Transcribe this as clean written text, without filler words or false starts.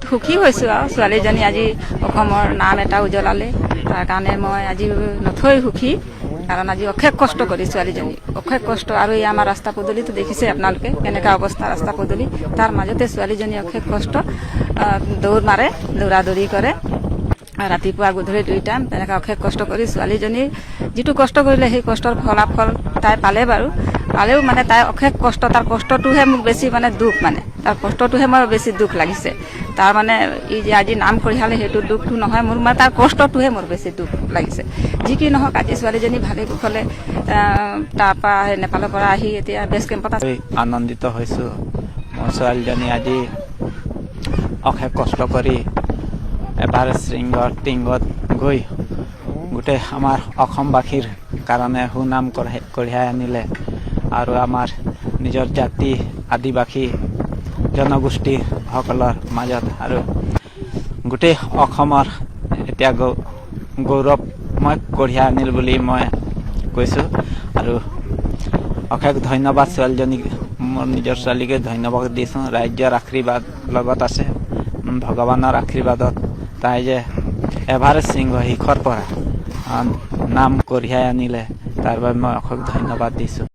সুখী হৈছোঁ আৰু ছোৱালীজনী আজি অসমৰ নাম এটা উজ্বলালে তাৰ কাৰণে মই আজি নথৈ সুখী কাৰণ আজি অশেষ কষ্ট কৰি ছোৱালীজনী অশেষ কষ্ট আৰু এই আমাৰ ৰাস্তা পদূলিটো দেখিছে আপোনালোকে কেনেকুৱা অৱস্থা ৰাস্তা পদূলি তাৰ মাজতে ছোৱালীজনী অশেষ কষ্ট দৌৰ মাৰে দৌৰা দৌৰি কৰে ৰাতিপুৱা গধূলি 2 টাইম তেনেকৈ অশেষ কষ্ট কৰি ছোৱালীজনীৰ যিটো কষ্ট কৰিলে সেই কষ্টৰ ফলাফল তাই পালে বাৰু পালেও মানে তাই অশেষ কষ্ট তাৰ কষ্টটোহে মোক বেছি মানে দুখ মানে তাৰ কষ্টটোহে মোৰ বেছি দুখ লাগিছে তাৰ মানে ই যে আজি নাম কঢ়িয়ালে সেইটো দুখটো নহয় মোৰ মানে তাৰ কষ্টটোহে মোৰ বেছি দুখ লাগিছে যি কি নহওক আজি ছোৱালীজনী ভালে কুশলে তাৰপৰা নেপালৰ পৰা আহি এতিয়া বেছ কেম্পত আছে আনন্দিত হৈছোঁ মোৰ ছোৱালীজনী আজি অশেষ কষ্ট কৰি এভাৰেষ্ট টিংগত গৈ গোটেই আমাৰ অসমবাসীৰ কাৰণে সুনাম কঢ়িয়াই আনিলে আৰু আমাৰ নিজৰ জাতি আদিবাসী জনগোষ্ঠীসকলৰ মাজত আৰু গোটেই অসমৰ এতিয়া গৌৰৱময় কঢ়িয়াই আনিল বুলি মই কৈছোঁ আৰু অশেষ ধন্যবাদ ছোৱালীজনীক মোৰ নিজৰ ছোৱালীকে ধন্যবাদ দিছোঁ ৰাজ্যৰ আশীৰ্বাদ লগত আছে ভগৱানৰ আশীৰ্বাদত তাই যে এভাৰেষ্ট শৃংগ শিখৰ পৰা নাম কঢ়িয়াই আনিলে তাৰ বাবে মই অশেষ ধন্যবাদ দিছোঁ।